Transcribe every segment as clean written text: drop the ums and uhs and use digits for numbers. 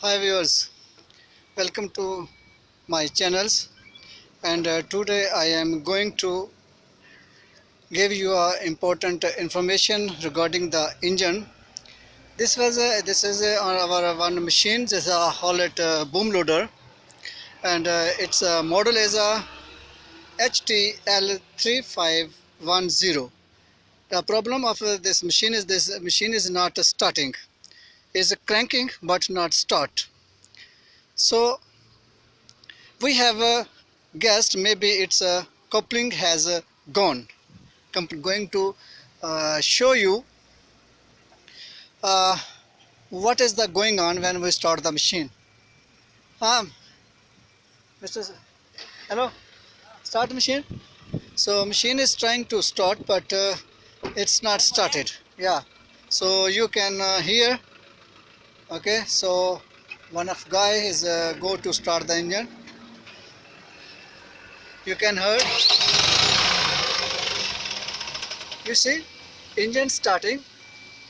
Hi viewers, welcome to my channels, and today I am going to give you important information regarding the engine. This is our one machine. This is a Hollet boom loader, and its model is a HTL3510. The problem of this machine is not starting, is cranking but not start. So we have guessed maybe its coupling has gone. Going to show you uh, what is the going on when we start the machine. Mr. Hello, start the machine. So machine is trying to start, but it's not started. Yeah, so you can hear. Okay, so one of guy is go to start the engine. You can hear. You see, engine starting,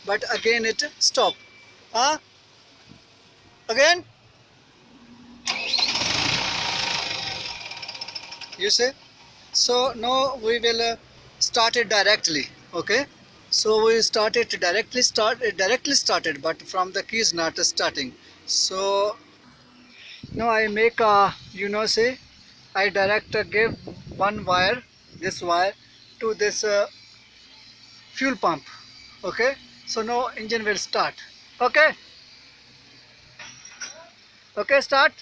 but again it stop. Again, you see. So now we will start it directly. Okay, so we directly started, but from the key is not starting. So now I make a, say, I direct give one wire, this wire, to this fuel pump. Okay, so now engine will start. Okay, okay, start.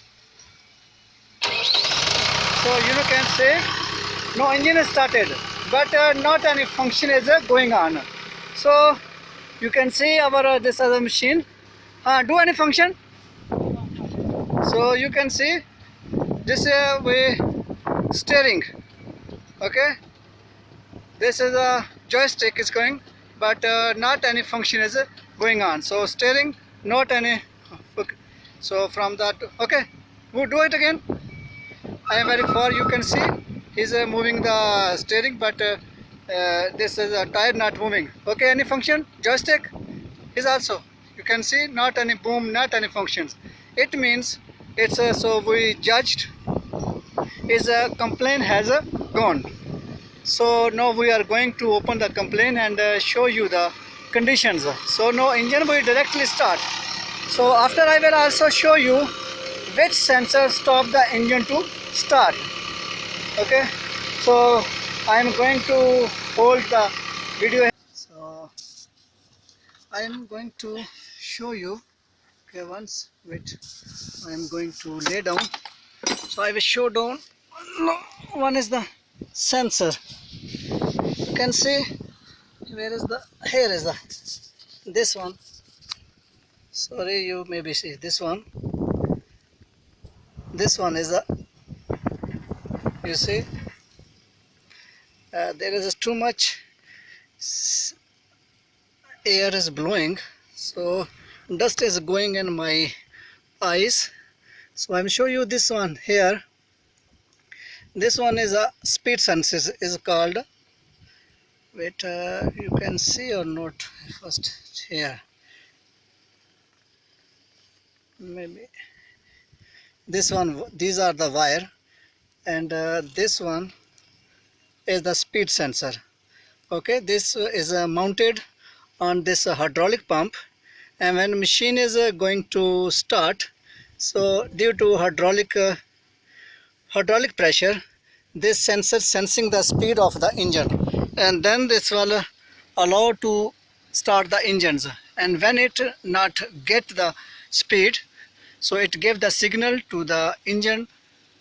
So you can say no, engine is started, but not any function is going on. So you can see our this other machine do any function. So you can see this way steering. Okay, this is a joystick is going, but not any function is going on. So steering, not any. Okay. So from that, okay, we'll do it again. I am very far. You can see he's moving the steering, but this is a tire not moving. Okay, any function? Joystick is also. You can see not any boom, not any functions. It means it's so we judged his complaint has gone. So now we are going to open the complaint and show you the conditions. So now engine will directly start. So after I will also show you which sensor stop the engine to start. Okay, so I am going to hold the video. So I am going to show you. Okay, once wait, I am going to lay down. So I will show down. One is the sensor. You can see where is the, here is the, this one. Sorry, you maybe see this one. This one is the, you see, there is too much air is blowing, so dust is going in my eyes. So I'm show you this one here. This one is a speed sensor is called. Wait, you can see or not? First here, maybe this one. These are the wire, and this one is the speed sensor. Okay, this is mounted on this hydraulic pump, and when machine is going to start, so due to hydraulic pressure, this sensor sensing the speed of the engine, and then this will allow to start the engines. And when it not get the speed, so it give the signal to the engine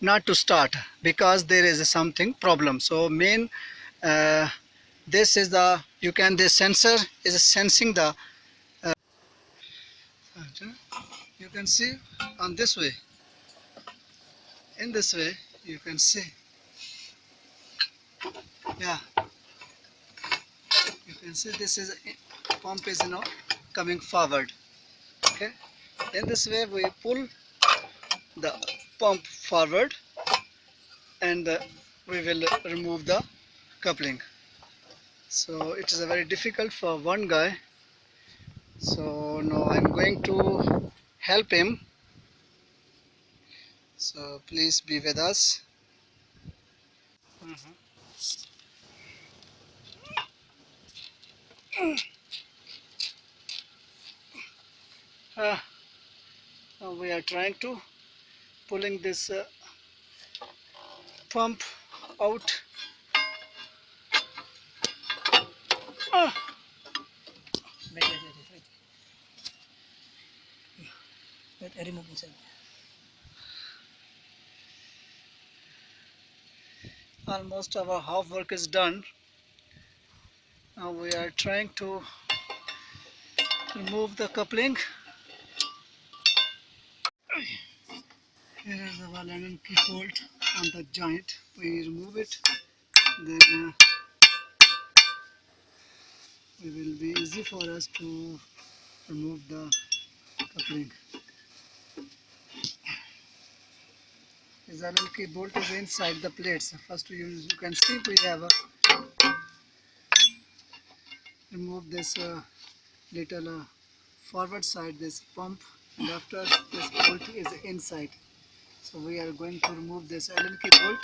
not to start, because there is something problem. So main this is the, you can, this sensor is sensing the you can see on this way, in this way you can see, yeah, you can see this is pump is now coming forward. Okay, in this way we pull the pump forward, and we will remove the coupling. So it is a very difficult for one guy. So now I'm going to help him. So please be with us. Mhm. Uh, we are trying to pulling this pump out. Ah, Wait, wait, wait, wait. Wait, I remove inside. almost our half work is done. Now we are trying to remove the coupling. Here is our Allen key bolt on the joint. We remove it, then it will be easy for us to remove the coupling. This Allen key bolt is inside the plates. First you can see we have remove this little forward side, this pump, and after this bolt is inside. So we are going to remove this Allen key bolt.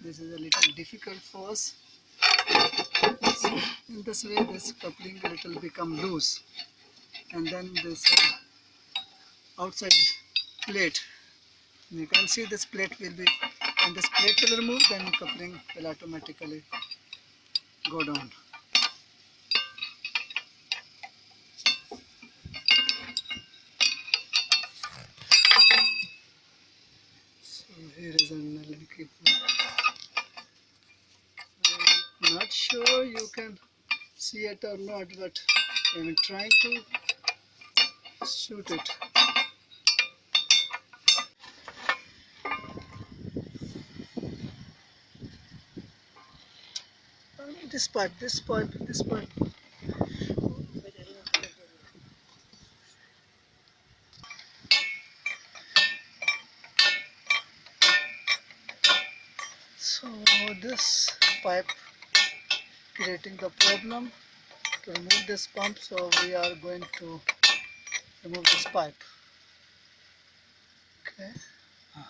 This is a little difficult for us. So in this way this coupling little become loose, and then this outside plate, you can see this plate will be, and this plate will remove, then coupling will automatically go down. So here is an Allen key bolt. I'm not sure you can see it or not, but I'm trying to shoot it. This pipe, this pipe, this pipe. So this pipe creating the problem to remove this pump, so we are going to remove this pipe. Okay. Uh,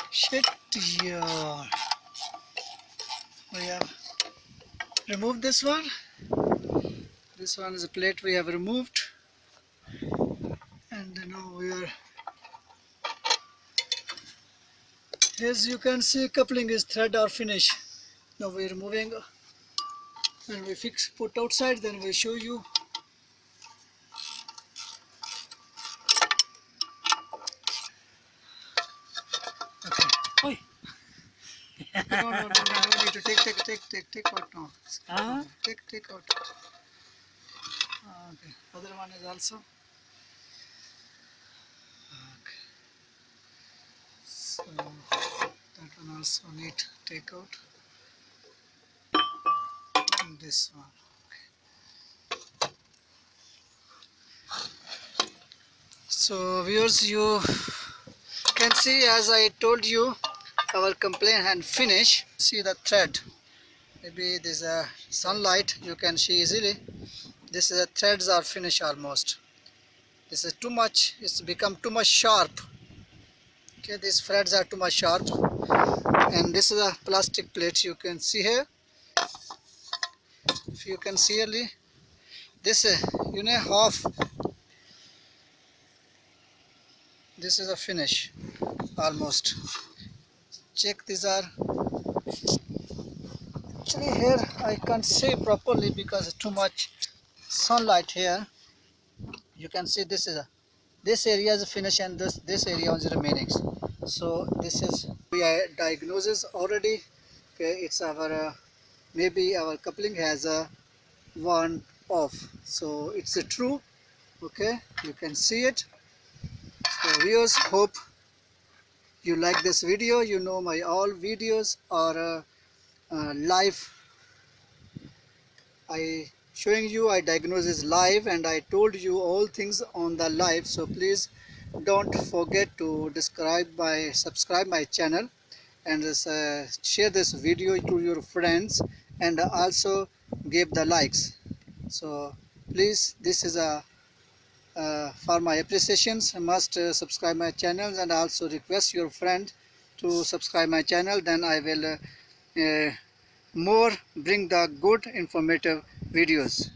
Shit, yeah. We have removed this one. This one is a plate we have removed, and now we are, as you can see, coupling is thread or finish. Now we are removing. When we fix, put outside, then we show you. Okay. Oi. No, no, no, no need to take out now. Huh? Take out. Okay. Other one is also. Okay. So that one also need take out. And this one. So viewers, you can see, as I told you, our complaint and finish. See the thread. Maybe there's a sunlight, you can see easily. This is a threads are finished almost. This is too much, it's become too much sharp. Okay, these threads are too much sharp. And this is a plastic plate, you can see here. If you can see early, this half, this is a finish almost. Check, these are Actually here I can't see properly because too much sunlight here. You can see this area is finished and this area is remaining. So this is we diagnosis already. Okay, it's our maybe our coupling has a one off, so it's a true. Okay, you can see it. So viewers, hope you like this video. You know my all videos are live. I showing you I diagnosis live and I told you all things on the live. So please don't forget to subscribe my channel and share this video to your friends and also give the likes. So please, this is a for my appreciations, must subscribe my channels and also request your friend to subscribe my channel. Then I will more bring the good informative videos.